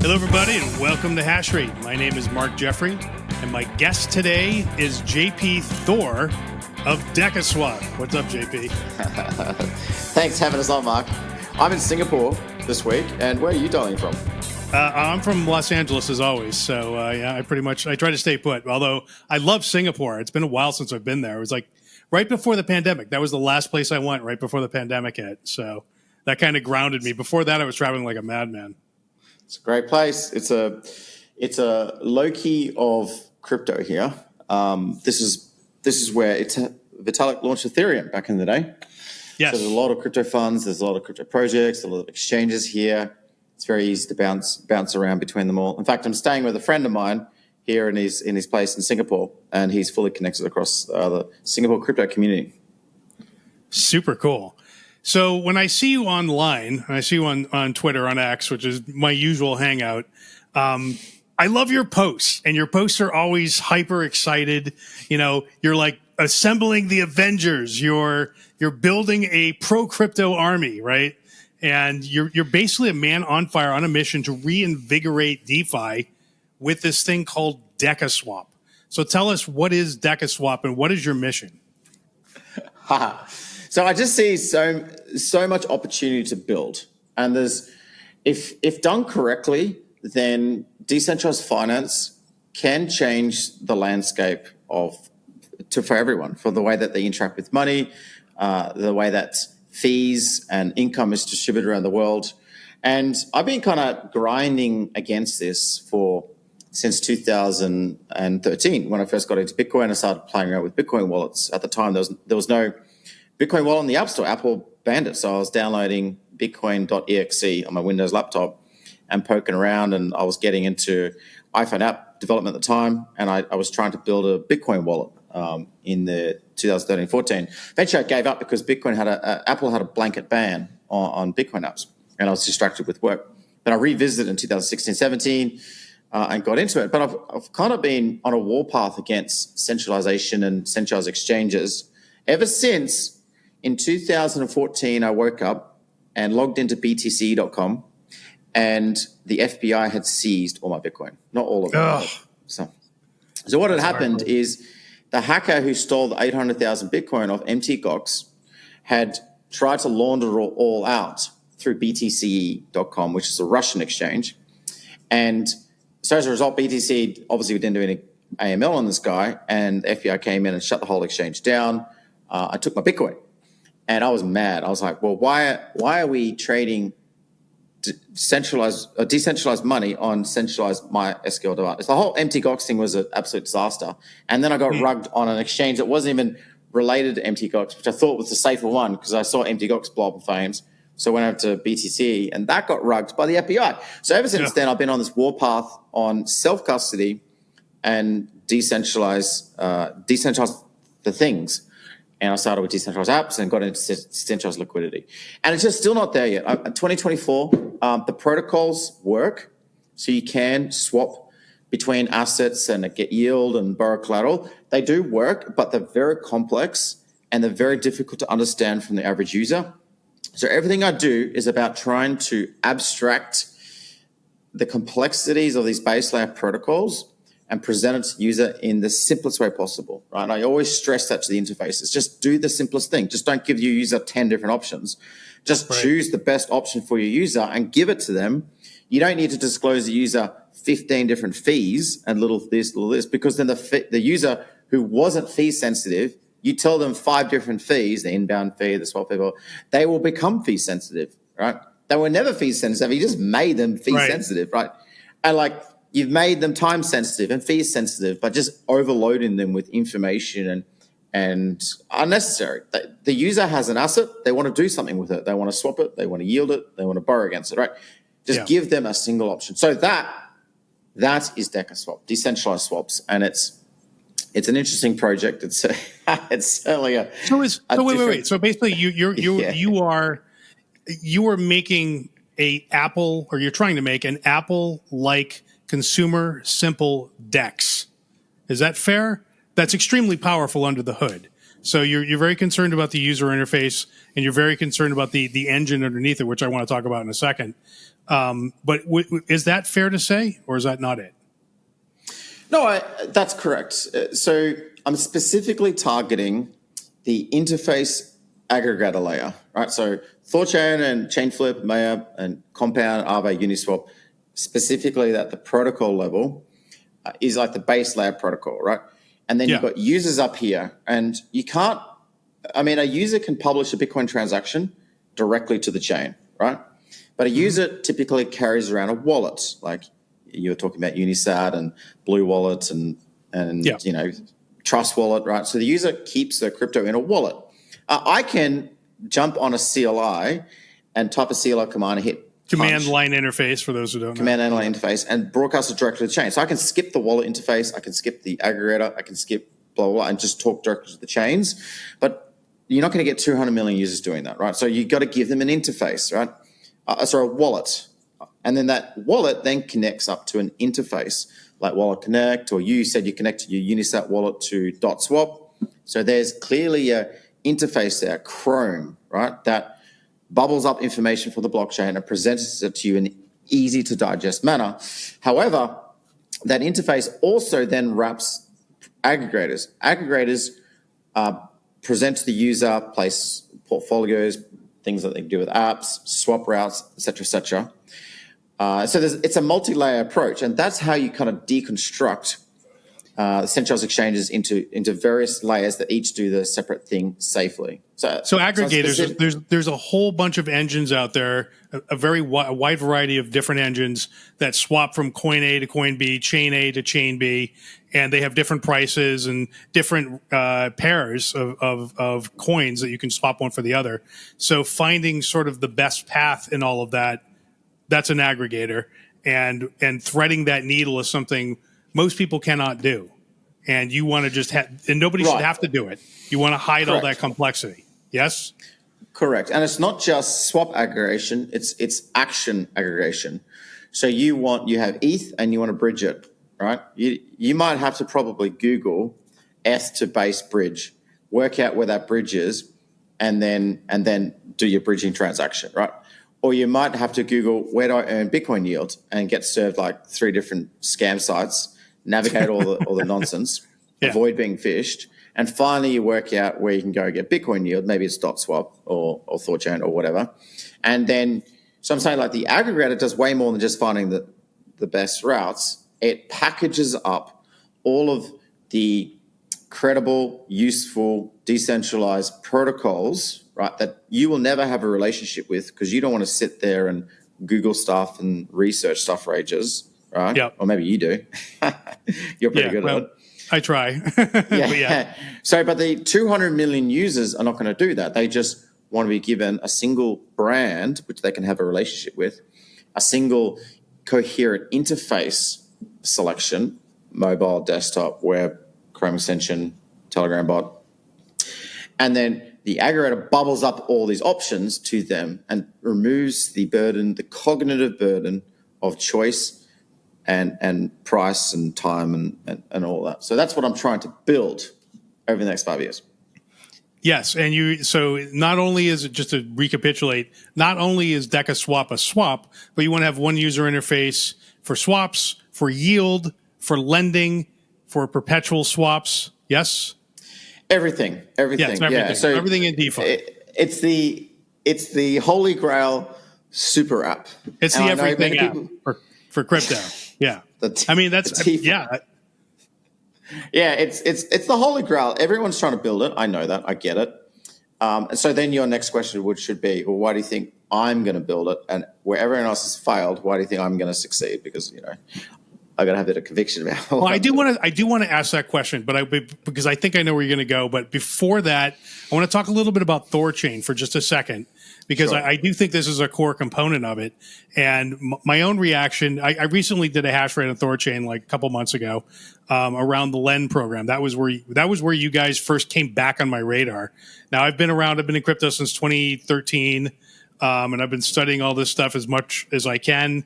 Hello, everybody, and welcome to Hash Rate. My name is Mark Jeffrey, and my guest today is JP Thor of DecaSwap. What's up, JP? Thanks for having us on, Mark. I'm in Singapore this week, and where are you dialing from? I'm from Los Angeles, as always, so yeah, I try to stay put, although I love Singapore. It's been a while since I've been there. It was like right before the pandemic. That was the last place I went, right before the pandemic hit, so that kind of grounded me. Before that, I was traveling like a madman. It's a great place. It's a low key of crypto here. This is where Vitalik launched Ethereum back in the day. Yes. So there's a lot of crypto funds. There's a lot of crypto projects. A lot of exchanges here. It's very easy to bounce around between them all. In fact, I'm staying with a friend of mine here in his place in Singapore, and he's fully connected across the Singapore crypto community. Super cool. So when I see you online, I see you on Twitter, on X, which is my usual hangout, I love your posts, and your posts are always hyper excited. You know, you're like assembling the Avengers. You're building a pro crypto army, right? And you're basically a man on fire on a mission to reinvigorate DeFi with this thing called DecaSwap. So tell us, what is DecaSwap and what is your mission? So I just see so much opportunity to build, and if done correctly, then decentralized finance can change the landscape for everyone, for the way that they interact with money, the way that fees and income is distributed around the world. And I've been kind of grinding against this since 2013, when I first got into Bitcoin. I started playing around with Bitcoin wallets. At the time, there was no Bitcoin wallet on the App Store. Apple banned it. So I was downloading bitcoin.exe on my Windows laptop and poking around, and I was getting into iPhone app development at the time, and I was trying to build a Bitcoin wallet in the 2013-14. Eventually I gave up because Apple had a blanket ban on Bitcoin apps, and I was distracted with work. But I revisited in 2016-17 and got into it. But I've kind of been on a warpath against centralization and centralized exchanges ever since. In 2014, I woke up and logged into BTC.com, and the FBI had seized all my Bitcoin. Not all of them. So what had happened is the hacker who stole the 800,000 Bitcoin off MTGOX had tried to launder it all out through BTC.com, which is a Russian exchange. And so as a result, BTC obviously didn't do any AML on this guy, and the FBI came in and shut the whole exchange down. I took my Bitcoin, and I was mad. I was like, well, why are we trading decentralized money on centralized MySQL device? The whole MTGOX thing was an absolute disaster. And then I got rugged on an exchange that wasn't even related to MTGOX, which I thought was the safer one because I saw MTGOX blow up in flames. So I went over to BTC, and that got rugged by the FBI. So ever since then, I've been on this warpath on self-custody and decentralize the things. And I started with decentralized apps and got into decentralized liquidity. And it's just still not there yet. 2024, the protocols work. So you can swap between assets and get yield and borrow collateral. They do work, but they're very complex and they're very difficult to understand from the average user. So everything I do is about trying to abstract the complexities of these base layer protocols and present it to the user in the simplest way possible, right? And I always stress that to the interfaces. Just do the simplest thing. Just don't give your user 10 different options. Just choose the best option for your user and give it to them. You don't need to disclose the user 15 different fees and little this, because then the user who wasn't fee sensitive, you tell them 5 different fees, the inbound fee, the swap fee, they will become fee sensitive, right? They were never fee sensitive. You just made them fee sensitive, right? And you've made them time sensitive and fee sensitive by just overloading them with information and unnecessary. The user has an asset. They want to do something with it. They want to swap it. They want to yield it. They want to borrow against it, right? Just give them a single option. So that is DecaSwap, decentralized swaps. And it's an interesting project. It's certainly a wait. So basically you are making you're trying to make an Apple-like consumer simple DEX. Is that fair? That's extremely powerful under the hood. So you're very concerned about the user interface, and you're very concerned about the engine underneath it, which I want to talk about in a second. But is that fair to say, or is that not it? No, that's correct. So I'm specifically targeting the interface aggregator layer, right? So THORChain and Chainflip, Maya, and Compound, Aave, Uniswap, specifically at the protocol level, is like the base layer protocol, right? And then you've got users up here, and you can't, I mean, a user can publish a Bitcoin transaction directly to the chain, right? But a user typically carries around a wallet, like you were talking about Unisat and Blue Wallet and you know, Trust Wallet, right? So the user keeps their crypto in a wallet. I can jump on a CLI and type a CLI command and hit Command line interface, for those who don't know. Command line interface, and broadcast it directly to the chain. So I can skip the wallet interface, I can skip the aggregator, I can skip blah, blah, blah, and just talk directly to the chains. But you're not going to get 200 million users doing that, right? So you've got to give them an interface, right? A wallet. And then that wallet then connects up to an interface like Wallet Connect, or you said you connected your Unisat wallet to DotSwap. So there's clearly a interface there, Chrome, right, that bubbles up information from the blockchain and presents it to you in an easy to digest manner. However, that interface also then wraps aggregators. Aggregators present to the user, place portfolios, things that they do with apps, swap routes, et cetera, et cetera. So it's a multi-layer approach, and that's how you kind of deconstruct centralized exchanges into various layers that each do the separate thing safely. So aggregators, there's a whole bunch of engines out there, a very wide variety of different engines that swap from coin A to coin B, chain A to chain B, and they have different prices and different pairs of coins that you can swap one for the other. So finding sort of the best path in all of that, that's an aggregator, and threading that needle is something most people cannot do. And you want to just and nobody should have to do it. You want to hide all that complexity. Yes? Correct. And it's not just swap aggregation, it's action aggregation. So you have ETH and you want to bridge it, right? You might have to probably Google ETH to base bridge, work out where that bridge is, and then do your bridging transaction, right? Or you might have to Google, where do I earn Bitcoin yield, and get served like 3 different scam sites, navigate all the nonsense, avoid being phished, and finally you work out where you can go get Bitcoin yield. Maybe it's DotSwap or THORChain or whatever. And then, so I'm saying like the aggregator does way more than just finding the best routes. It packages up all of the credible, useful, decentralized protocols, right, that you will never have a relationship with because you don't want to sit there and Google stuff and research stuff for ages, right? Yep. Or maybe you do. You're pretty good at it. I try. But the 200 million users are not going to do that. They just want to be given a single brand, which they can have a relationship with, a single coherent interface selection, mobile, desktop, web, Chrome extension, Telegram bot. And then the aggregator bubbles up all these options to them and removes the burden, the cognitive burden of choice and price and time and all that. So that's what I'm trying to build over the next 5 years. Yes, and so not only is it, just to recapitulate, not only is DecaSwap a swap, but you want to have one user interface for swaps, for yield, for lending, for perpetual swaps. Yes? Everything. Yes, everything. Yeah. So everything in DeFi. It's the holy grail super app. It's the everything app for crypto. Yeah. I mean, that's, yeah. Yeah, it's the holy grail. Everyone's trying to build it. I know that. I get it. And so then your next question should be, well, why do you think I'm going to build it? And where everyone else has failed, why do you think I'm going to succeed? Because, I got to have a bit of conviction about it. Well, I do want to ask that question, but because I think I know where you're going to go. But before that, I want to talk a little bit about THORChain for just a second, because Sure. I do think this is a core component of it. And my own reaction, I recently did a hash rate on THORChain like a couple months ago around the LEND program. That was where you guys first came back on my radar. Now I've been in crypto since 2013, and I've been studying all this stuff as much as I can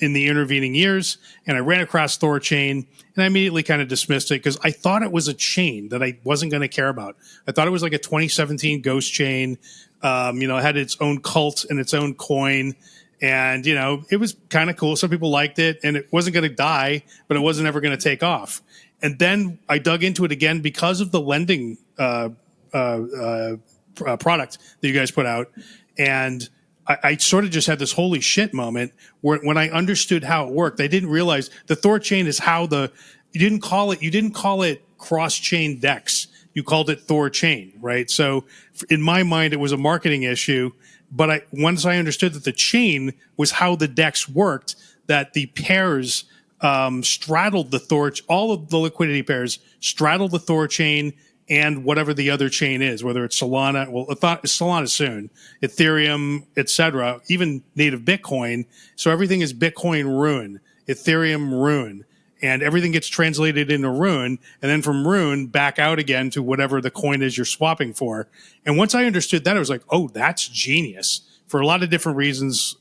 in the intervening years, and I ran across THORChain, and I immediately kind of dismissed it because I thought it was a chain that I wasn't going to care about. I thought it was like a 2017 ghost chain. It had its own cult and its own coin, And, it was kind of cool. Some people liked it, and it wasn't going to die, but it wasn't ever going to take off. And then I dug into it again because of the lending product that you guys put out. And I sort of just had this holy shit moment where when I understood how it worked, I didn't realize the THORChain is how you didn't call it Cross-Chain DEX. You called it THORChain, right? So in my mind, it was a marketing issue. But once I understood that the chain was how the DEX worked, that the pairs straddled the Thor, all of the liquidity pairs straddled the THORChain and whatever the other chain is, whether it's Solana, Solana soon, Ethereum, etc., even native Bitcoin. So everything is Bitcoin Rune, Ethereum Rune, and everything gets translated into Rune, and then from Rune back out again to whatever the coin is you're swapping for. And once I understood that, I was like, oh, that's genius for a lot of different reasons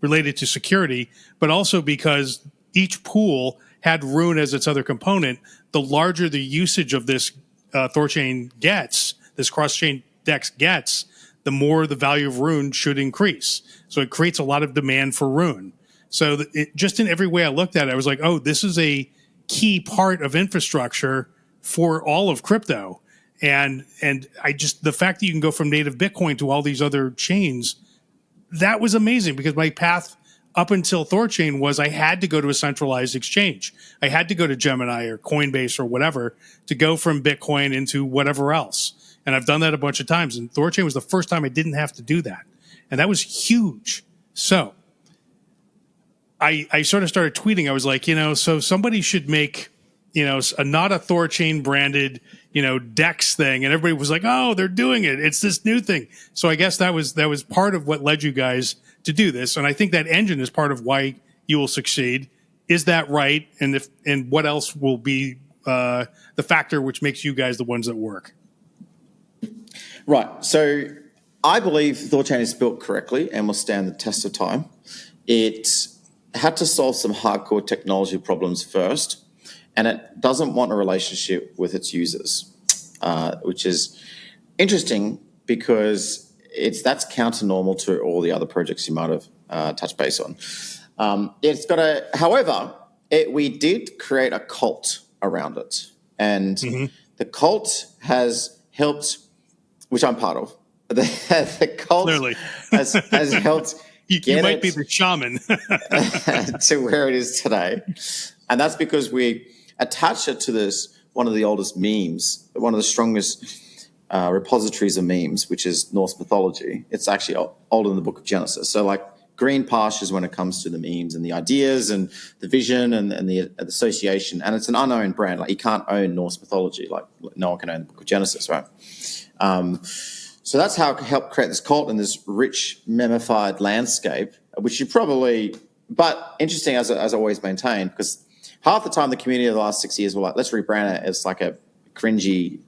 related to security, but also because each pool had Rune as its other component. The larger the usage of this THORChain gets, this cross-chain DEX gets, the more the value of Rune should increase. So it creates a lot of demand for Rune. So just in every way I looked at it, I was like, oh, this is a key part of infrastructure for all of crypto. And the fact that you can go from native Bitcoin to all these other chains, that was amazing, because my path up until THORChain was I had to go to a centralized exchange. I had to go to Gemini or Coinbase or whatever to go from Bitcoin into whatever else. And I've done that a bunch of times. And THORChain was the first time I didn't have to do that. And that was huge. So I sort of started tweeting. I was like, so somebody should make, not a THORChain branded, DEX thing. And everybody was like, oh, they're doing it. It's this new thing. So I guess that was part of what led you guys to do this. And I think that engine is part of why you will succeed. Is that right? And what else will be the factor which makes you guys the ones that work? Right. So I believe THORChain is built correctly and will stand the test of time. It had to solve some hardcore technology problems first, and it doesn't want a relationship with its users, which is interesting because that's counter-normal to all the other projects you might have touched base on. However, we did create a cult around it, and the cult has helped, which I'm part of. The cult Clearly has helped. You might be the shaman to where it is today. And that's because we attach it to one of the oldest memes, one of the strongest repositories of memes, which is Norse mythology. It's actually older than the Book of Genesis. So like green pastures when it comes to the memes and the ideas and the vision and the association. And it's an unowned brand. Like you can't own Norse mythology. Like no one can own the Book of Genesis, right? So that's how it helped create this cult and this rich, memified landscape, which you probably, but interesting as I always maintain, because half the time the community of the last 6 years were like, let's rebrand it as like a cringy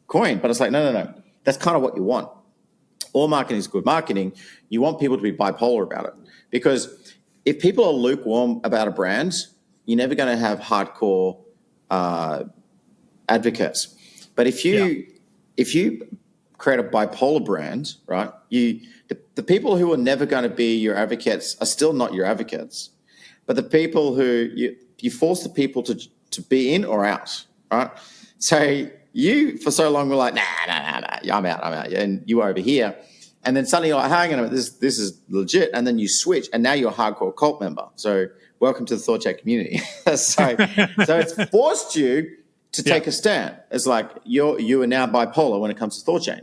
coin. But it's like, no. That's kind of what you want. All marketing is good marketing. You want people to be bipolar about it. Because if people are lukewarm about a brand, you're never going to have hardcore advocates. But if you create a bipolar brand, right? The people who are never going to be your advocates are still not your advocates, but the people who you force the people to be in or out, right? So you for so long were like, nah, I'm out, and you were over here, and then suddenly you're like, hang on a minute, this is legit, and then you switch, and now you're a hardcore cult member. So welcome to the THORChain community. so it's forced you to take a stand. It's like you are now bipolar when it comes to THORChain.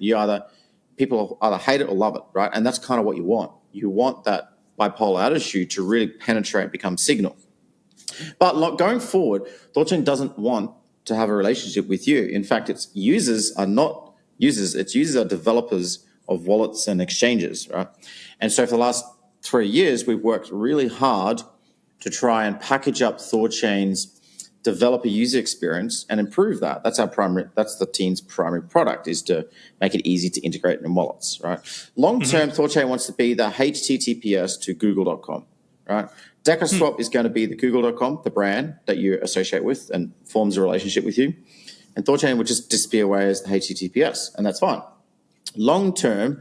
People either hate it or love it, right? And that's kind of what you want. You want that bipolar attitude to really penetrate and become signal. But going forward, THORChain doesn't want to have a relationship with you. In fact, its users are not users. Its users are developers of wallets and exchanges, right? And so for the last 3 years, we've worked really hard to try and package up THORChain's developer user experience and improve that. That's the team's primary product, is to make it easy to integrate in wallets, right? Long-term, THORChain wants to be the HTTPS to google.com, right? DecaSwap is going to be the google.com, the brand that you associate with and forms a relationship with you. And THORChain will just disappear away as the HTTPS, and that's fine. Long-term,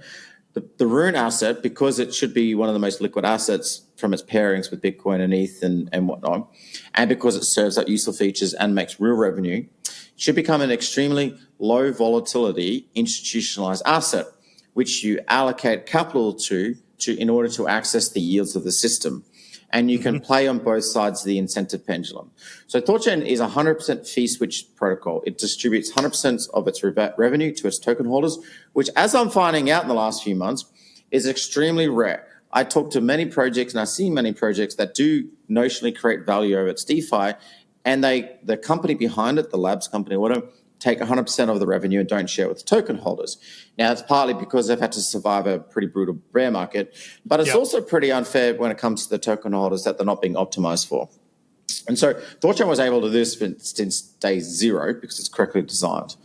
the Rune asset, because it should be one of the most liquid assets from its pairings with Bitcoin and ETH and whatnot, and because it serves up useful features and makes real revenue, should become an extremely low volatility institutionalized asset, which you allocate capital to in order to access the yields of the system. And you can play on both sides of the incentive pendulum. So THORChain is a 100% fee switch protocol. It distributes 100% of its revenue to its token holders, which, as I'm finding out in the last few months, is extremely rare. I talk to many projects and I see many projects that do notionally create value over its DeFi, and the company behind it, the labs company, whatever, take 100% of the revenue and don't share it with the token holders. Now, it's partly because they've had to survive a pretty brutal bear market, but it's also pretty unfair when it comes to the token holders that they're not being optimized for. And so THORChain was able to do this since day zero because it's correctly designed.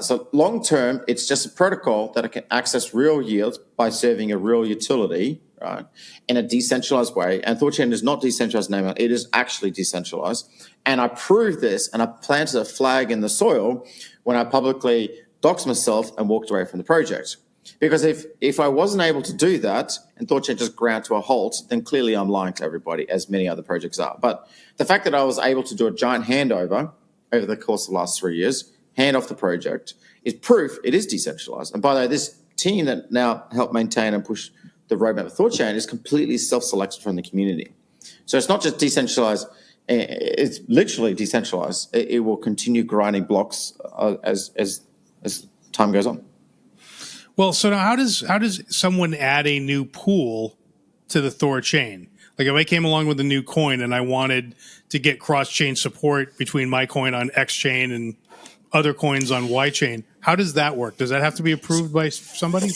So long term, it's just a protocol that it can access real yields by serving a real utility, right, in a decentralized way. And THORChain is not decentralized anymore; it is actually decentralized. And I proved this, and I planted a flag in the soil when I publicly doxed myself and walked away from the project. Because if I wasn't able to do that and THORChain just ground to a halt, then clearly I'm lying to everybody, as many other projects are. But the fact that I was able to do a giant handover over the course of the last 3 years, hand off the project, is proof it is decentralized. And by the way, this team that now helped maintain and push the roadmap of THORChain is completely self-selected from the community. So it's not just decentralized, it's literally decentralized. It will continue grinding blocks as time goes on. Well, so now how does someone add a new pool to the THORChain? Like if I came along with a new coin and I wanted to get cross-chain support between my coin on X chain and other coins on Y chain, how does that work? Does that have to be approved by somebody?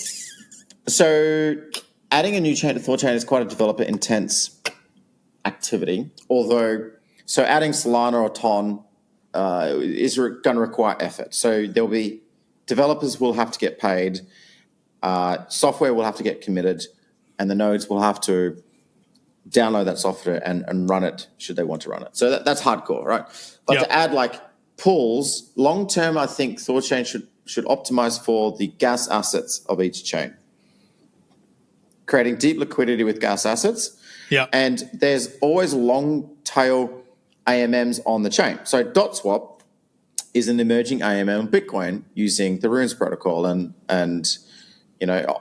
So adding a new chain to THORChain is quite a developer intense activity. So adding Solana or Ton is going to require effort. So developers will have to get paid, software will have to get committed, and the nodes will have to download that software and run it should they want to run it. So that's hardcore, right? But to add like pools, long term, I think THORChain should optimize for the gas assets of each chain, creating deep liquidity with gas assets. Yeah. And there's always long tail AMMs on the chain. So DotSwap is an emerging AMM on Bitcoin using the Runes protocol and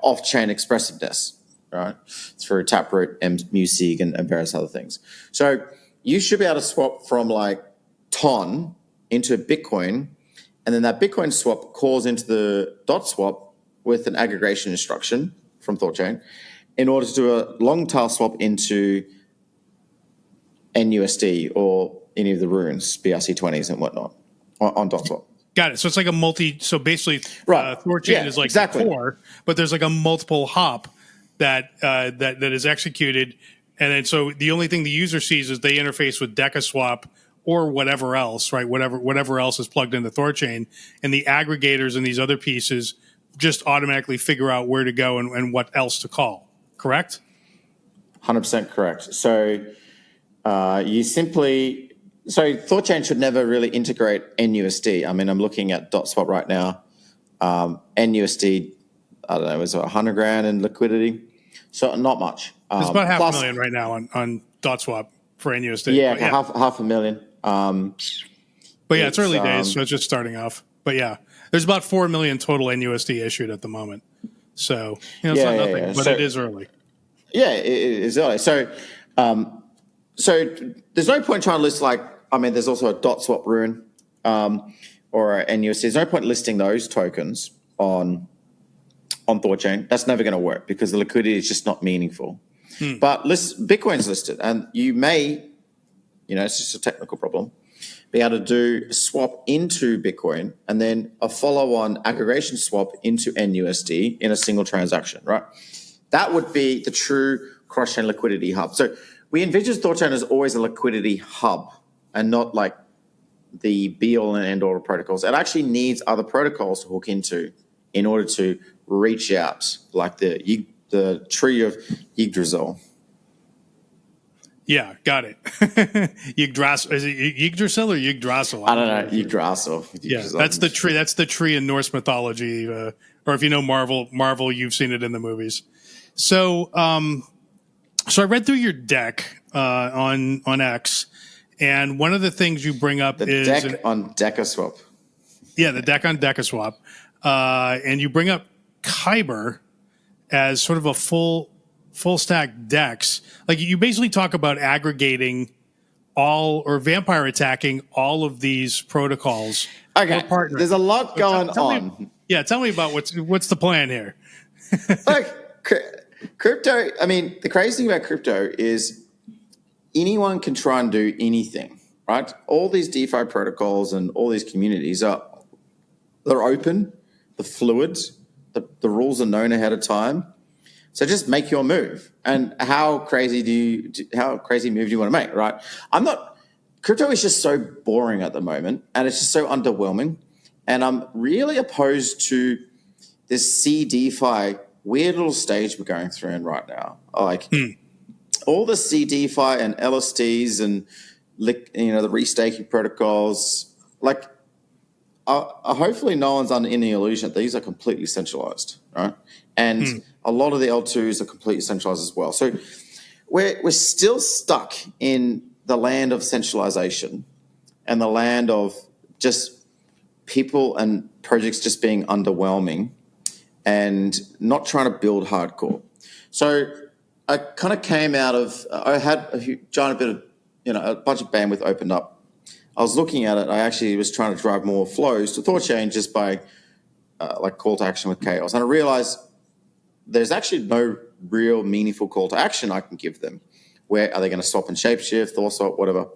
off-chain expressiveness, right, through Taproot, MuSig, and various other things. So you should be able to swap from like Ton into Bitcoin, and then that Bitcoin swap calls into the DotSwap with an aggregation instruction from THORChain in order to do a long tail swap into NUSD or any of the Runes, BRC20s and whatnot on DotSwap. Got it. So it's like so basically THORChain is like exactly. the core, but there's like a multiple hop that is executed. And then so the only thing the user sees is they interface with DecaSwap or whatever else, right? Whatever else is plugged into THORChain, and the aggregators and these other pieces just automatically figure out where to go and what else to call. Correct? 100% correct. So THORChain should never really integrate NUSD. I mean, I'm looking at DotSwap right now. NUSD, I don't know, was it 100 grand in liquidity? So not much. It's about $500,000 right now on DotSwap for NUSD. Yeah, half a million. But yeah, it's early days, so it's just starting off. But yeah, there's about 4 million total NUSD issued at the moment. So it's not nothing, but it is early. Yeah, it is early. So there's no point trying to list there's also a DotSwap Rune or a NUSD. There's no point listing those tokens on THORChain. That's never going to work because the liquidity is just not meaningful. But Bitcoin's listed, and you may, it's just a technical problem, be able to do a swap into Bitcoin and then a follow-on aggregation swap into NUSD in a single transaction, right? That would be the true cross-chain liquidity hub. So we envision THORChain as always a liquidity hub and not like the be-all and end-all of protocols. It actually needs other protocols to hook into in order to reach out, like the tree of Yggdrasil. Yeah, got it. Yggdrasil. Is it Yggdrasil or Yggdrasil? I don't know. Yggdrasil. Yeah, that's the tree. That's the tree in Norse mythology or if you know Marvel, you've seen it in the movies. So, so I read through your deck on X, and one of the things you bring up is the deck on DecaSwap. Yeah, the deck on DecaSwap, and you bring up Kyber as sort of a full stack DEX. Like you basically talk about aggregating all or vampire attacking all of these protocols. Okay, there's a lot going on. Tell me about what's the plan here. Look, crypto. I mean, the crazy thing about crypto is anyone can try and do anything, right? All these DeFi protocols and all these communities they're open, they're fluid, the rules are known ahead of time. So just make your move. And how crazy move do you want to make, right? Crypto is just so boring at the moment, and it's just so underwhelming. And I'm really opposed to this CDFI weird little stage we're going through in right now. Like all the CDFI and LSDs and the restaking protocols, like hopefully no one's under any illusion that these are completely centralized, right? And a lot of the L2s are completely centralized as well. So we're still stuck in the land of centralization and the land of just people and projects just being underwhelming and not trying to build hardcore. So I kind of came out of, I had a giant bit of, a bunch of bandwidth opened up. I was looking at it. I actually was trying to drive more flows to THORChain just by call to action with chaos. And I realized there's actually no real meaningful call to action I can give them. Where are they going to swap and shapeshift, THORSwap, whatever?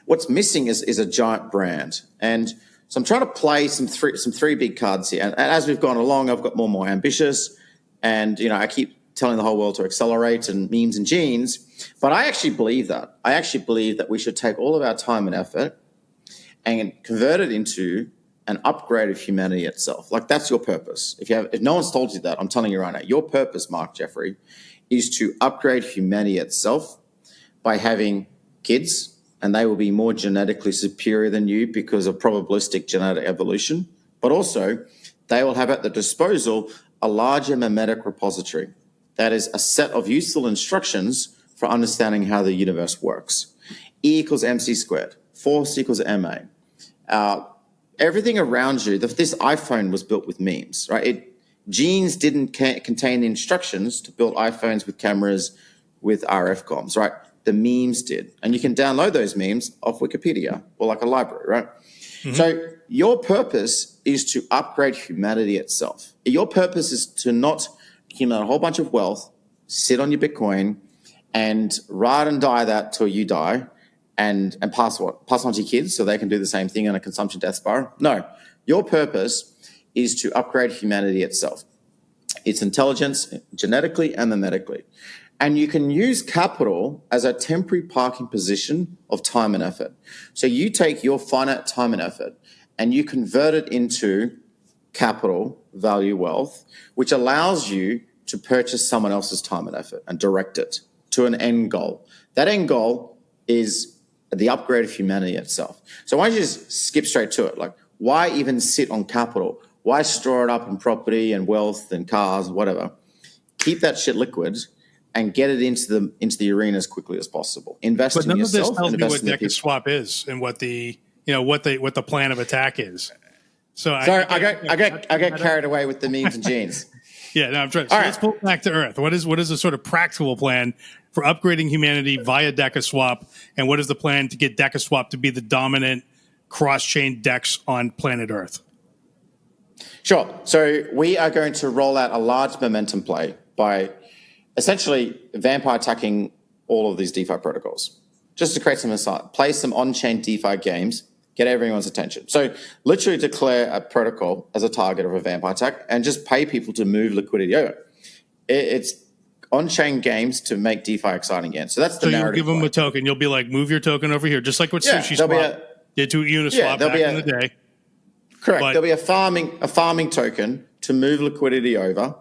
What's missing is a giant brand. And so I'm trying to play some three big cards here. And as we've gone along, I've got more and more ambitious. And, I keep telling the whole world to accelerate and memes and genes. But I actually believe that. I actually believe that we should take all of our time and effort and convert it into an upgrade of humanity itself. Like that's your purpose. If no one's told you that, I'm telling you right now, your purpose, Mark Jeffrey, is to upgrade humanity itself by having kids, and they will be more genetically superior than you because of probabilistic genetic evolution. But also, they will have at their disposal a larger memetic repository. That is a set of useful instructions for understanding how the universe works. E equals mc squared, force equals ma. Everything around you, this iPhone was built with memes, right? Genes didn't contain the instructions to build iPhones with cameras with RF comms, right? The memes did. And you can download those memes off Wikipedia or like a library, right? Mm-hmm. So your purpose is to upgrade humanity itself. Your purpose is to not accumulate a whole bunch of wealth, sit on your Bitcoin, and ride and die that till you die and pass on to your kids so they can do the same thing in a consumption death spiral. No, your purpose is to upgrade humanity itself, its intelligence, genetically and memetically. And you can use capital as a temporary parking position of time and effort. So you take your finite time and effort and you convert it into capital, value, wealth, which allows you to purchase someone else's time and effort and direct it to an end goal. That end goal is the upgrade of humanity itself. So why don't you just skip straight to it? Like, why even sit on capital? Why store it up in property and wealth and cars and whatever? Keep that shit liquid and get it into the arena as quickly as possible. Invest in yourself. But none of this tells me what DecaSwap is and what the plan of attack is. So I get carried away with the memes and genes. Yeah, no, I'm trying. So let's pull back to earth. What is the sort of practical plan for upgrading humanity via DecaSwap, and what is the plan to get DecaSwap to be the dominant cross-chain DEX on planet Earth? Sure. So we are going to roll out a large momentum play by essentially vampire attacking all of these DeFi protocols, just to create some insight, play some on-chain DeFi games, get everyone's attention. So literally declare a protocol as a target of a vampire attack and just pay people to move liquidity over. It's on-chain games to make DeFi exciting again. So that's the narrative. So you'll give them a token. You'll be like, move your token over here, just like what SushiSwap did to Uniswap back in the day. Correct. There'll be a farming token to move liquidity over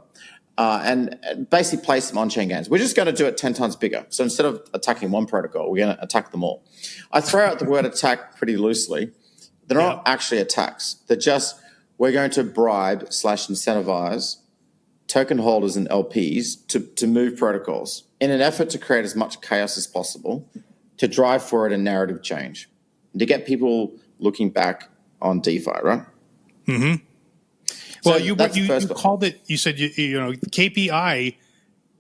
and basically play some on-chain games. We're just going to do it 10 times bigger. So instead of attacking one protocol, we're going to attack them all. I throw out the word attack pretty loosely. They're not actually attacks. They're just we're going to bribe / incentivize token holders and LPs to move protocols in an effort to create as much chaos as possible, to drive forward a narrative change, and to get people looking back on DeFi, right? Mm-hmm. So well, you called it, you said, KPI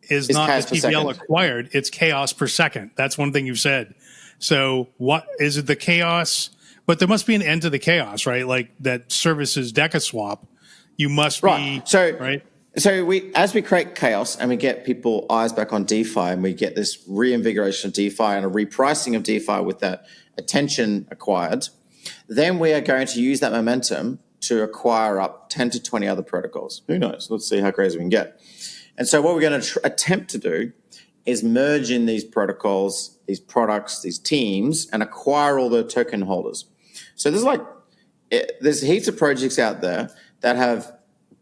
is not the TVL acquired, it's chaos per second. That's one thing you've said. So what is it, the chaos? But there must be an end to the chaos, right? Like that services DecaSwap. You must be right. So as we create chaos and we get people eyes back on DeFi, and we get this reinvigoration of DeFi and a repricing of DeFi with that attention acquired, then we are going to use that momentum to acquire up 10 to 20 other protocols. Who knows? Let's see how crazy we can get. And so what we're going to attempt to do is merge in these protocols, these products, these teams, and acquire all the token holders. So there's heaps of projects out there that have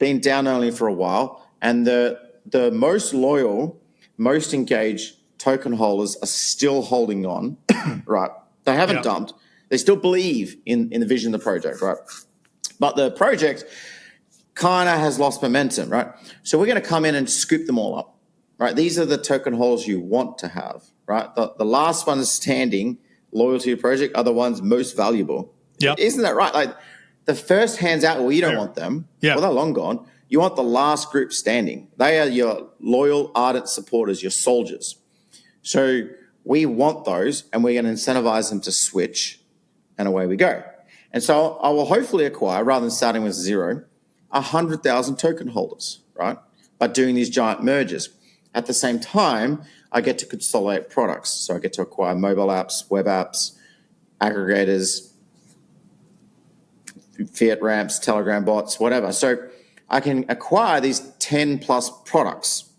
been down only for a while, and the most loyal, most engaged token holders are still holding on, right? They haven't dumped. They still believe in the vision of the project, right? But the project kind of has lost momentum, right? So we're going to come in and scoop them all up, right? These are the token holders you want to have, right? The last ones standing, loyal to your project, are the ones most valuable. Yeah, isn't that right? Like the first hands out, well, you don't want them. Yeah, well, they're long gone. You want the last group standing. They are your loyal, ardent supporters, your soldiers. So we want those, and we're going to incentivize them to switch, and away we go. And so I will hopefully acquire, rather than starting with 0, 100,000 token holders, right? By doing these giant mergers. At the same time, I get to consolidate products. So I get to acquire mobile apps, web apps, aggregators, fiat ramps, Telegram bots, whatever. So I can acquire these 10 plus products,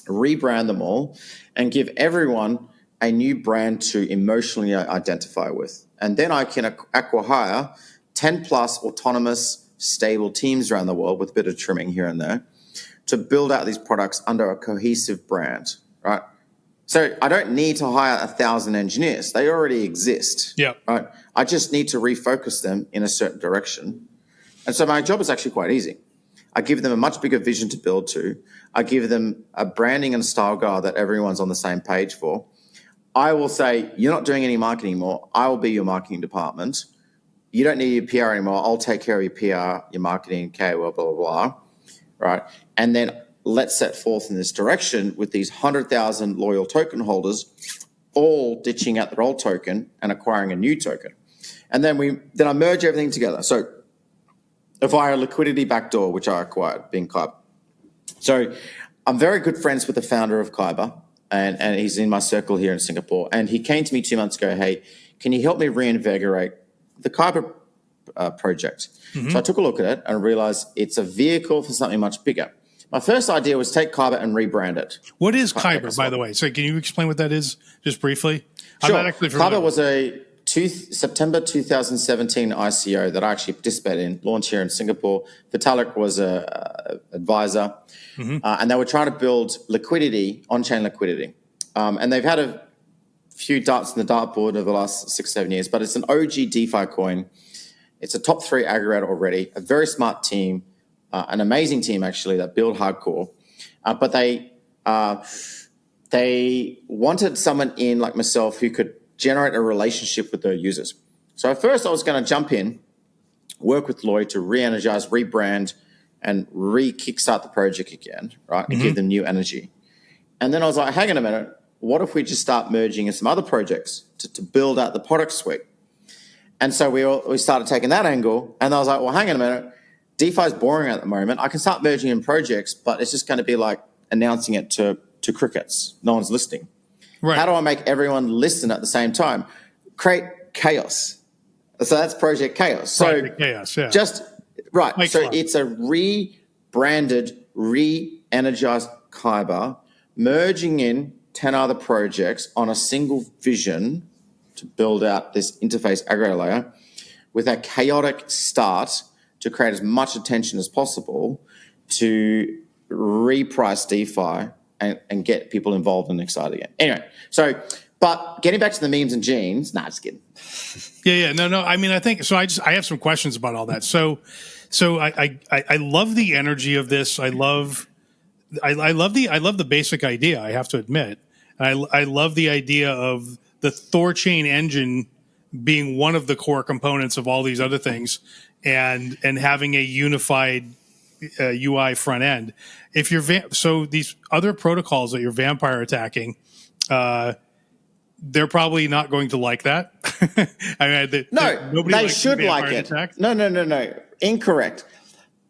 rebrand them all, and give everyone a new brand to emotionally identify with. And then I can acquire 10 plus autonomous, stable teams around the world with a bit of trimming here and there to build out these products under a cohesive brand, right? So I don't need to hire 1,000 engineers. They already exist. Yeah. Right. I just need to refocus them in a certain direction. And so my job is actually quite easy. I give them a much bigger vision to build to. I give them a branding and style guide that everyone's on the same page for. I will say, you're not doing any marketing anymore. I will be your marketing department. You don't need your PR anymore. I'll take care of your PR, your marketing, KOL, blah, blah, blah. Right. And then let's set forth in this direction with these 100,000 loyal token holders all ditching out their old token and acquiring a new token. And then I merge everything together. So via a liquidity backdoor, which I acquired, being Kyber. So I'm very good friends with the founder of Kyber, and he's in my circle here in Singapore. And he came to me 2 months ago, hey, can you help me reinvigorate the Kyber project? Mm-hmm. So I took a look at it and realized it's a vehicle for something much bigger. My first idea was take Kyber and rebrand it. What is Kyber, by the way? So can you explain what that is just briefly? Sure. I'm not actually familiar. Kyber was a September 2017 ICO that I actually participated in, launched here in Singapore. Vitalik was an advisor, and they were trying to build liquidity, on-chain liquidity. And they've had a few darts in the dartboard over the last 6-7 years, but it's an OG DeFi coin. It's a top 3 aggregator already, a very smart team, an amazing team actually that build hardcore. But they wanted someone in like myself who could generate a relationship with their users. So at first I was going to jump in, work with Lloyd to re-energize, rebrand, and re-kickstart the project again, right? And give them new energy. And then I was like, hang on a minute, what if we just start merging in some other projects to build out the product suite? And so we started taking that angle, and I was like, well, hang on a minute, DeFi is boring at the moment. I can start merging in projects, but it's just going to be like announcing it to crickets. No one's listening. Right. How do I make everyone listen at the same time? Create chaos. So that's Project Chaos. So chaos, yeah. Just right. Makes so sense. It's a rebranded, re-energized Kyber merging in 10 other projects on a single vision to build out this interface aggregator layer with a chaotic start to create as much attention as possible to reprice DeFi and get people involved and excited again. Anyway, but getting back to the memes and jeans, just kidding. Yeah. No. I mean, I think so. I have some questions about all that. So So I love the energy of this. I love the basic idea. I have to admit, I love the idea of the THORChain engine being one of the core components of all these other things, and having a unified UI front end. If you're so these other protocols that you're vampire attacking, they're probably not going to like that. I mean, No, they should like it. Attacked. No. Incorrect.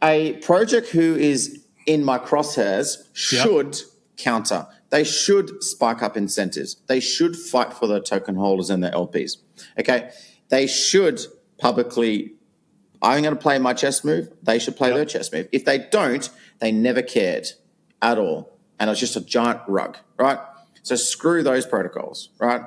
A project who is in my crosshairs should counter. They should spike up incentives. They should fight for their token holders and their LPs. Okay? They should publicly, I'm going to play my chess move. They should play their chess move. If they don't, they never cared at all. And it was just a giant rug, right? So screw those protocols, right?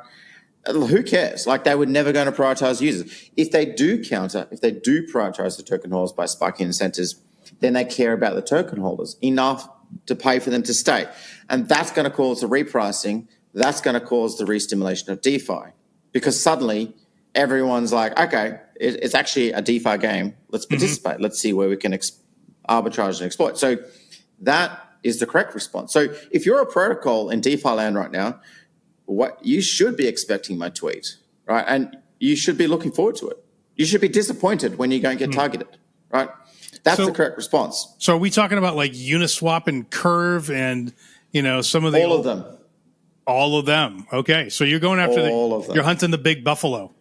Who cares? Like, they were never going to prioritize users. If they do counter, if they do prioritize the token holders by spiking incentives, then they care about the token holders enough to pay for them to stay. And that's going to cause the repricing. That's going to cause the re-stimulation of DeFi, because suddenly everyone's like, okay, it's actually a DeFi game. Let's participate. Let's see where we can arbitrage and exploit. So that is the correct response. So if you're a protocol in DeFi land right now, what you should be expecting my tweet, right? And you should be looking forward to it. You should be disappointed when you don't get targeted, right? That's the correct response. So are we talking about like Uniswap and Curve and, some of the... All of them. All of them. Okay. So you're going after you're hunting the big buffalo.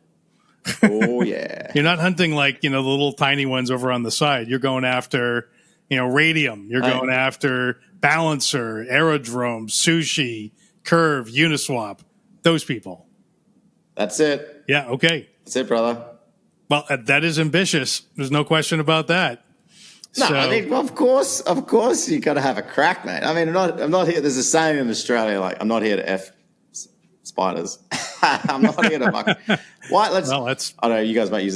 Oh, yeah. You're not hunting like, the little tiny ones over on the side. You're going after, Radium. You're going after Balancer, Aerodrome, Sushi, Curve, Uniswap. Those people. That's it. Yeah. Okay. That's it, brother. Well, that is ambitious. There's no question about that. No, I mean, of course, you got to have a crack, mate. I mean, I'm not here. There's a saying in Australia, like, I'm not here to F spiders. I'm not here to muck. Why? I don't know. You guys might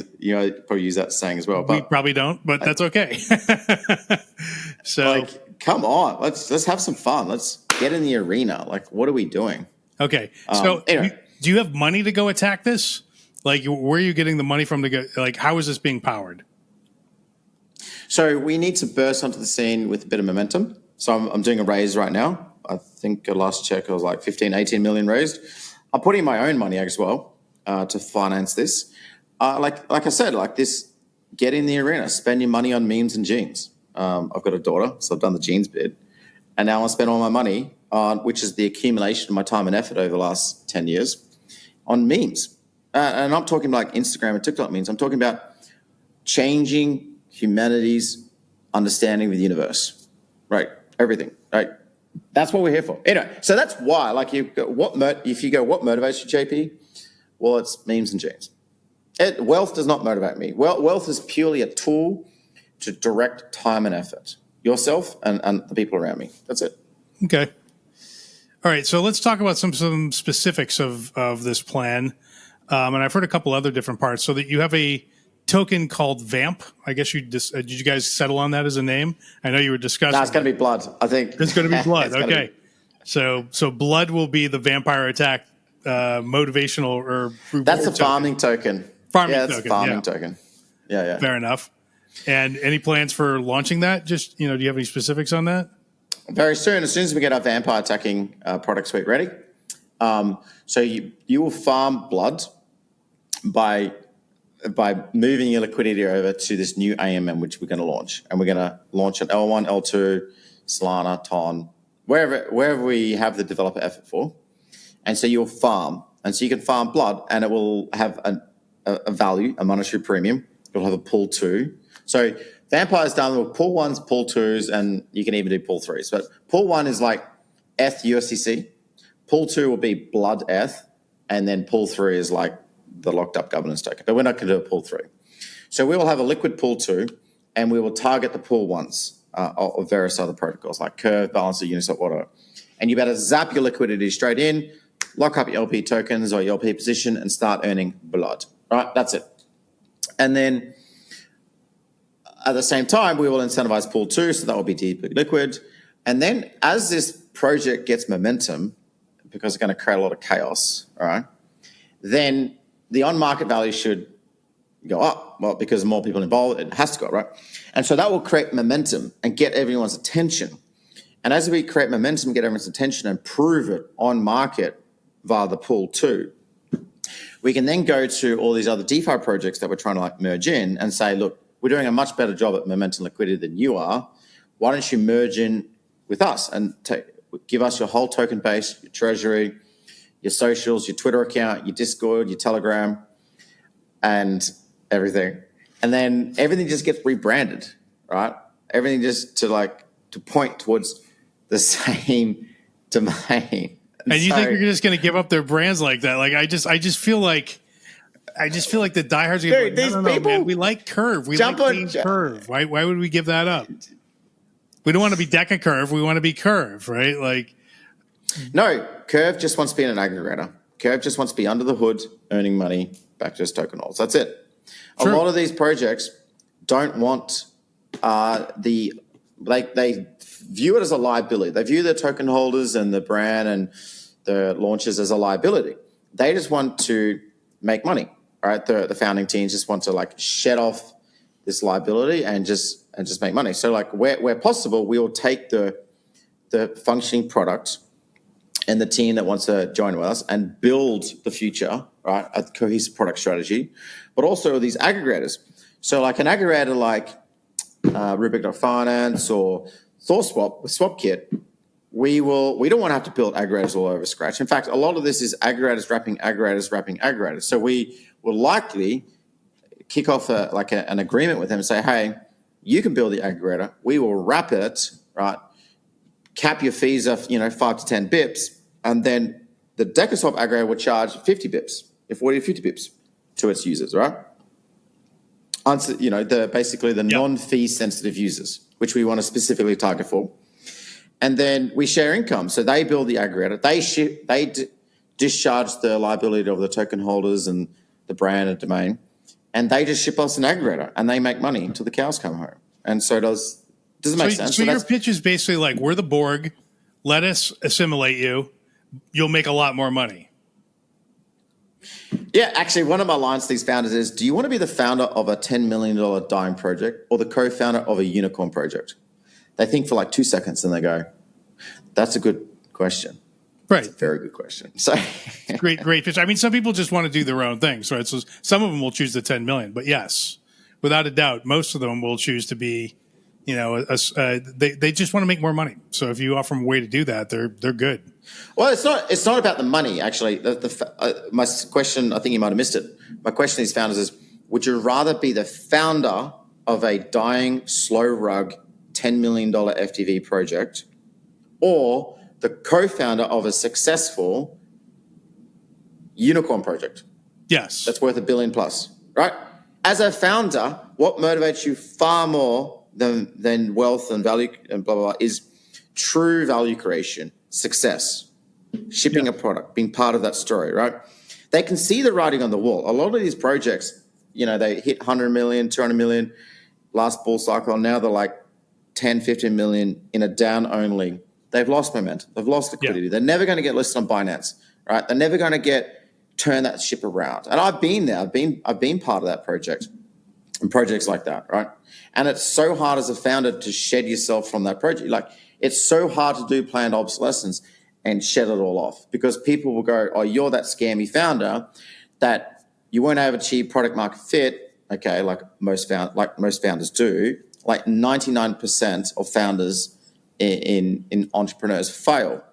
probably use that saying as well. But we probably don't, but that's okay. So, come on, let's have some fun. Let's get in the arena. Like, what are we doing? Okay. So, anyway. Do you have money to go attack this? Like, where are you getting the money from to go? Like, how is this being powered? So we need to burst onto the scene with a bit of momentum. So I'm doing a raise right now. I think last check I was like 15, 18 million raised. I'm putting my own money as well to finance this. Like I said, like this, get in the arena, spend your money on memes and jeans. I've got a daughter, so I've done the jeans bit. And now I spend all my money on, which is the accumulation of my time and effort over the last 10 years, on memes. And I'm talking like Instagram and TikTok memes. I'm talking about changing humanity's understanding of the universe, right? Everything, right? That's what we're here for. Anyway, so that's why, like, if you go, what motivates you, JP? Well, it's memes and jeans. Wealth does not motivate me. Wealth is purely a tool to direct time and effort, yourself and the people around me. That's it. Okay. All right. So let's talk about some specifics of this plan. And I've heard a couple other different parts. So that you have a token called Vamp. I guess did you guys settle on that as a name? I know you were discussing. No, it's going to be Blood, I think. It's going to be Blood. Okay. So Blood will be the vampire attack motivational or that's a farming token. Farming token. Yeah. Fair enough. And any plans for launching that? Just, do you have any specifics on that? Very soon, as soon as we get our vampire attacking product suite ready. So you will farm Blood by moving your liquidity over to this new AMM, which we're going to launch. And we're going to launch on L1, L2, Solana, Ton, wherever we have the developer effort for. And so you'll farm. And so you can farm Blood, and it will have a value, a monetary premium. It'll have a pull 2. So Vampire's done with pull 1s, pull 2s, and you can even do pull 3s. But pull 1 is like ETH USDC. Pull 2 will be Blood ETH. And then pull 3 is like the locked up governance token, but we're not going to do a pull 3. So we will have a liquid pull 2, and we will target the pull 1s of various other protocols like Curve, Balancer, Uniswap, whatever. And you better zap your liquidity straight in, lock up your LP tokens or your LP position, and start earning Blood. Right? That's it. And then at the same time, we will incentivize pull 2, so that will be deeply liquid. And then as this project gets momentum, because it's going to create a lot of chaos, all right, then the on-market value should go up. Well, because more people involved, it has to go up, right? And so that will create momentum and get everyone's attention. And as we create momentum, get everyone's attention and prove it on market via the pool too, we can then go to all these other DeFi projects that we're trying to like merge in and say, look, we're doing a much better job at momentum liquidity than you are. Why don't you merge in with us and give us your whole token base, your treasury, your socials, your Twitter account, your Discord, your Telegram, and everything. And then everything just gets rebranded, right? Everything just to point towards the same domain. And you think you're just going to give up their brands like that? Like I just feel like the diehards are going to be like, no, man, we like Curve. We like being Curve. Why would we give that up? We don't want to be Deca Curve. We want to be Curve, right? Like, no, Curve just wants to be an aggregator. Curve just wants to be under the hood, earning money back to his token holders. That's it. True. A lot of these projects don't want they view it as a liability. They view their token holders and the brand and the launches as a liability. They just want to make money, right? The founding teams just want to like shed off this liability and just make money. So like where possible, we will take the functioning product and the team that wants to join with us and build the future, right? A cohesive product strategy, but also these aggregators. So like an aggregator like Rubik Finance or THORSwap, SwapKit, we don't want to have to build aggregators all over scratch. In fact, a lot of this is aggregators wrapping aggregators wrapping aggregators. So we will likely kick off an agreement with them and say, hey, you can build the aggregator. We will wrap it, right? Cap your fees of 5 to 10 bips, and then the DecaSwap aggregator will charge 50 bips, 40 to 50 bips to its users, right? Basically the non-fee sensitive users, which we want to specifically target for. And then we share income. So they build the aggregator. They discharge the liability of the token holders and the brand and domain, and they just ship us an aggregator, and they make money until the cows come home. And so does it make sense? So your pitch is basically like, we're the Borg, let us assimilate you, you'll make a lot more money. Yeah, actually, one of my lines to these founders is, do you want to be the founder of a $10 million dying project or the co-founder of a unicorn project? They think for like 2 seconds and they go, that's a good question. Right. That's a very good question. So great pitch. I mean, some people just want to do their own things, right? So some of them will choose the 10 million, but yes, without a doubt, most of them will choose to be, they just want to make more money. So if you offer them a way to do that, they're good. Well, it's not about the money, actually. My question, I think you might have missed it. My question to these founders is, would you rather be the founder of a dying, slow rug, $10 million FTV project, or the co-founder of a successful unicorn project? Yes. That's worth $1 billion plus, right? As a founder, what motivates you far more than wealth and value and blah, blah, blah, is true value creation, success, shipping a product, being part of that story, right? They can see the writing on the wall. A lot of these projects, they hit 100 million, 200 million last bull cycle, and now they're like 10, 15 million in a down only. They've lost momentum. They've lost liquidity. Yeah. They're never going to get listed on Binance, right? They're never going to turn that ship around. And I've been there. I've been part of that project and projects like that, right? And it's so hard as a founder to shed yourself from that project. Like, it's so hard to do planned obsolescence and shed it all off, because people will go, oh, you're that scammy founder that you won't have achieved product market fit. Okay, like most founders do. Like 99% of founders in entrepreneurs fail.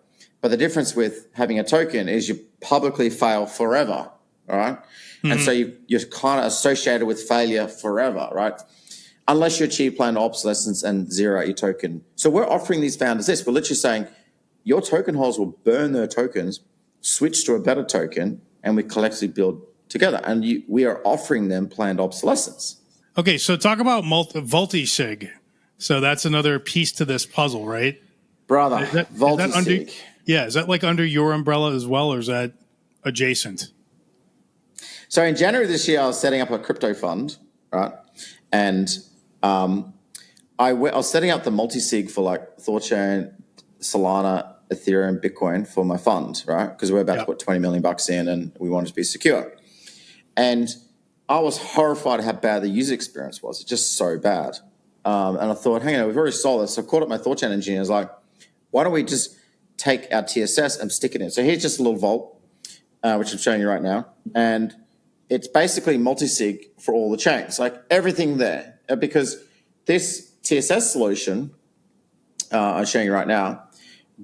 But the difference with having a token is you publicly fail forever, all right? Mm-hmm. And so you're kind of associated with failure forever, right? Unless you achieve planned obsolescence and zero out your token. So we're offering these founders this. We're literally saying your token holders will burn their tokens, switch to a better token, and we collectively build together. And we are offering them planned obsolescence. Okay, so talk about VultiSig. So that's another piece to this puzzle, right? Brother, VultiSig. Is that like under your umbrella as well, or is that adjacent? So in January this year, I was setting up a crypto fund, right? And I was setting up the multisig for like THORChain, Solana, Ethereum, Bitcoin for my fund, right? Because we're about to put $20 million in and we wanted to be secure. And I was horrified at how bad the user experience was. It's just so bad. And I thought, hang on, we've already solved this. So I called up my THORChain engineer. I was like, why don't we just take our TSS and stick it in? So here's just a little vault, which I'm showing you right now. And it's basically multisig for all the chains, like everything there. Because this TSS solution, I'm showing you right now,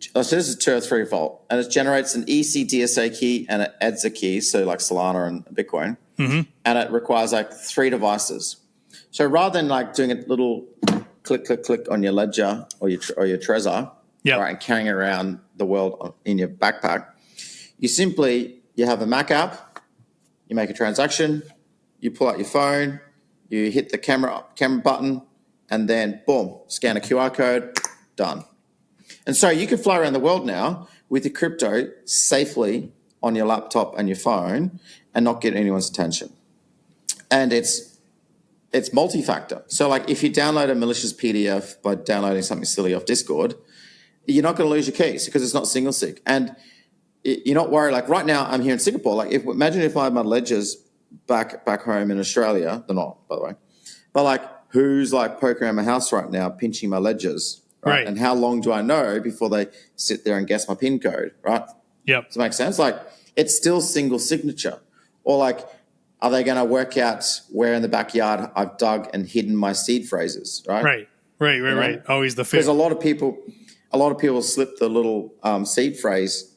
so this is 2 or 3 vault, and it generates an ECDSA key and it adds a key, so like Solana and Bitcoin, and it requires like 3 devices. So rather than like doing a little click, click, click on your ledger or your Trezor, right, and carrying around the world in your backpack, you have a Mac app, you make a transaction, you pull out your phone, you hit the camera button, and then boom, scan a QR code, done. And so you can fly around the world now with your crypto safely on your laptop and your phone and not get anyone's attention. And it's multifactor. So like if you download a malicious PDF by downloading something silly off Discord, you're not going to lose your keys because it's not single sig. And you're not worried. Like right now, I'm here in Singapore. Like imagine if I had my ledgers back home in Australia. They're not, by the way. But like who's like poking around my house right now, pinching my ledgers? Right. And how long do I know before they sit there and guess my PIN code, right? Yep. Does it make sense? Like, it's still single signature. Or like, are they going to work out where in the backyard I've dug and hidden my seed phrases, right? Right. Always the fear. Because a lot of people slip the little seed phrase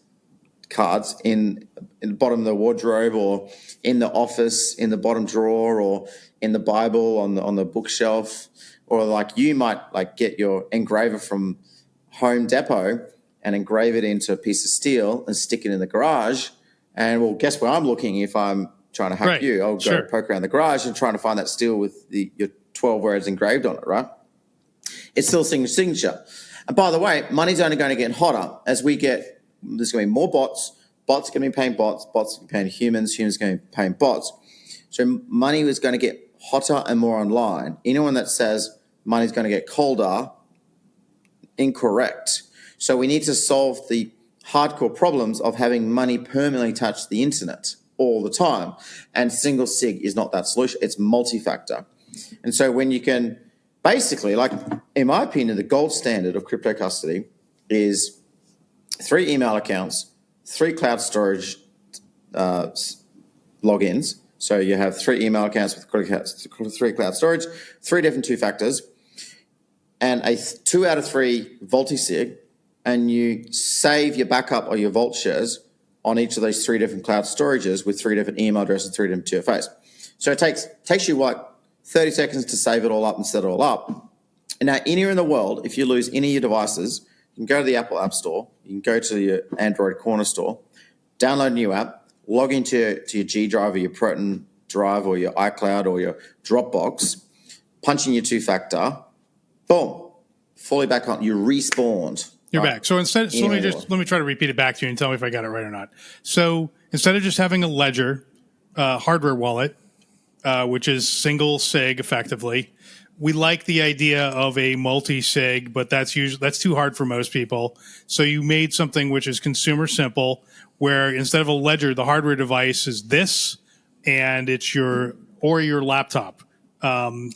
cards in the bottom of the wardrobe or in the office, in the bottom drawer or in the Bible on the bookshelf. Or like you might like get your engraver from Home Depot and engrave it into a piece of steel and stick it in the garage. And well, guess where I'm looking if I'm trying to hack you? I'll go poke around the garage and trying to find that steel with your 12 words engraved on it, right? It's still single signature. And by the way, money's only going to get hotter as there's going to be more bots. Bots are going to be paying bots. Bots are going to be paying humans. Humans are going to be paying bots. So money is going to get hotter and more online. Anyone that says money's going to get colder, incorrect. So we need to solve the hardcore problems of having money permanently touch the internet all the time. And single sig is not that solution. It's multi-factor. And so when you can basically, like in my opinion, the gold standard of crypto custody is 3 email accounts, 3 cloud storage logins. So you have 3 email accounts with 3 cloud storage, 3 different 2-factors, and a 2 out of 3 VultiSig, and you save your backup or your vault shares on each of those 3 different cloud storages with 3 different email addresses, 3 different 2FAs. So it takes you like 30 seconds to save it all up and set it all up. And now anywhere in the world, if you lose any of your devices, you can go to the Apple App Store, you can go to your Android corner store, download a new app, log into your G Drive or your Proton Drive or your iCloud or your Dropbox, punch in your 2-factor, boom, fully back on. You respawned. You're back. So let me try to repeat it back to you and tell me if I got it right or not. So instead of just having a ledger, hardware wallet, which is single sig effectively, we like the idea of a multi-sig, but that's too hard for most people. So you made something which is consumer simple, where instead of a ledger, the hardware device is this, and it's your laptop, and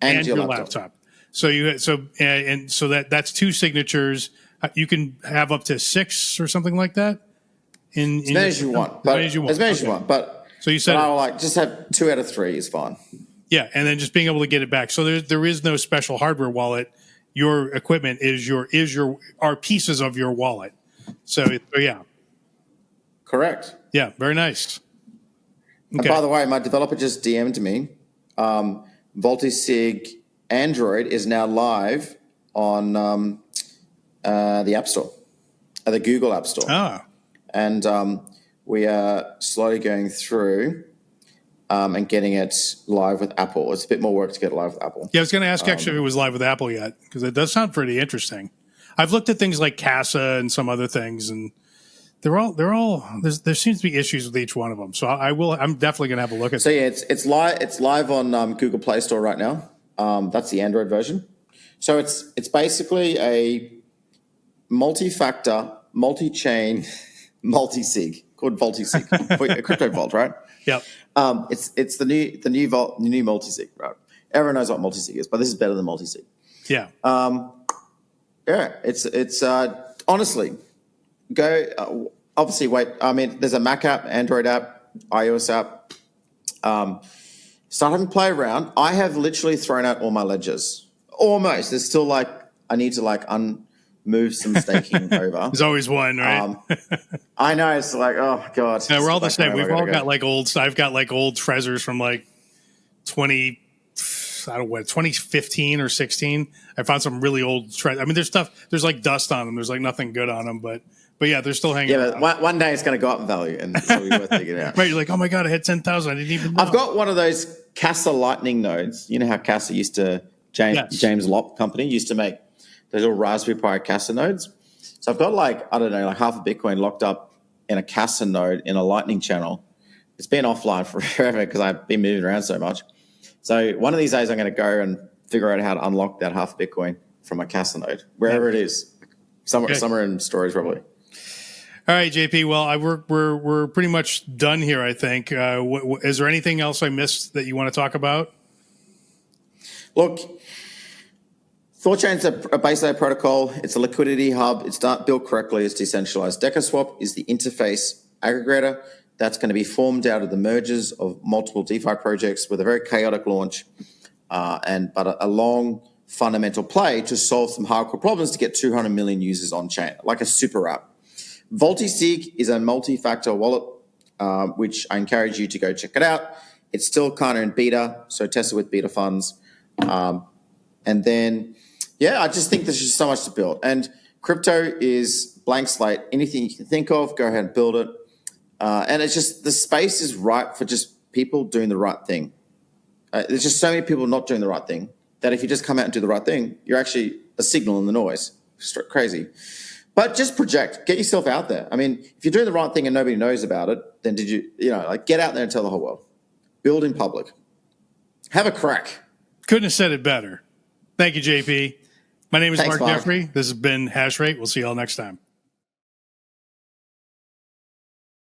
your laptop. So that's 2 signatures. You can have up to 6 or something like that. As many as you want. But so you said I like just have 2 out of 3 is fine. Yeah, and then just being able to get it back. So there is no special hardware wallet. Your equipment are pieces of your wallet. So yeah. Correct. Yeah, very nice. Okay. And by the way, my developer just DM'd me. VultiSig Android is now live on the App Store, the Google App Store. Ah. And we are slowly going through and getting it live with Apple. It's a bit more work to get it live with Apple. Yeah, I was going to ask actually if it was live with Apple yet, because it does sound pretty interesting. I've looked at things like Casa and some other things, and there seems to be issues with each one of them. So I'm definitely going to have a look at. So yeah, it's live on Google Play Store right now. That's the Android version. So it's basically a multi-factor, multi-chain, multi-sig called VultiSig, for Crypto Vault, right? Yep. It's the new multisig, right? Everyone knows what multisig is, but this is better than multisig. Yeah. Yeah, it's honestly go. Obviously, wait. I mean, there's a Mac app, Android app, iOS app. Start having play around. I have literally thrown out all my ledgers. Almost. There's still like I need to like move some staking over. There's always one, right? I know. It's like, oh god. Yeah, we're all the Like, same. oh, We've I all gotta got go. like old. I've got like old treasures from like 2015 or 16. I found some really old treasures. I mean, there's stuff. There's like dust on them. There's like nothing good on them, but yeah, they're still hanging. Yeah, out. but one day it's going to go up in value, and it'll be worth digging out. Right, you're like, oh my god, I had 10,000. I didn't even know. I've got one of those Casa Lightning nodes. You know how Casa used to, James Lopp company used to make those little Raspberry Pi Casa nodes. So I've got like, I don't know, like half a Bitcoin locked up in a Casa node in a Lightning channel. It's been offline forever because I've been moving around so much. So one of these days I'm going to go and figure out how to unlock that half a Bitcoin from my Casa node, wherever it is, somewhere in storage probably. All right, JP. Well, we're pretty much done here. I think. Is there anything else I missed that you want to talk about? Look, THORChain's a base layer protocol. It's a liquidity hub. It's built correctly. It's decentralized. DecaSwap is the interface aggregator that's going to be formed out of the mergers of multiple DeFi projects with a very chaotic launch, but a long fundamental play to solve some hardcore problems to get 200 million users on chain, like a super app. VultiSig is a multifactor wallet, which I encourage you to go check it out. It's still kind of in beta, so test it with beta funds. And then, I just think there's just so much to build. And crypto is blank slate. Anything you can think of, go ahead and build it. And it's just, the space is ripe for just people doing the right thing. There's just so many people not doing the right thing that if you just come out and do the right thing, you're actually a signal in the noise. It's crazy. But just project, get yourself out there. I mean, if you're doing the right thing and nobody knows about it, then get out there and tell the whole world. Build in public. Have a crack. Couldn't have said it better. Thank you, JP. My name is Thanks, Mark Mark. Jeffrey. This has been Hash Rate. We'll see you all next time.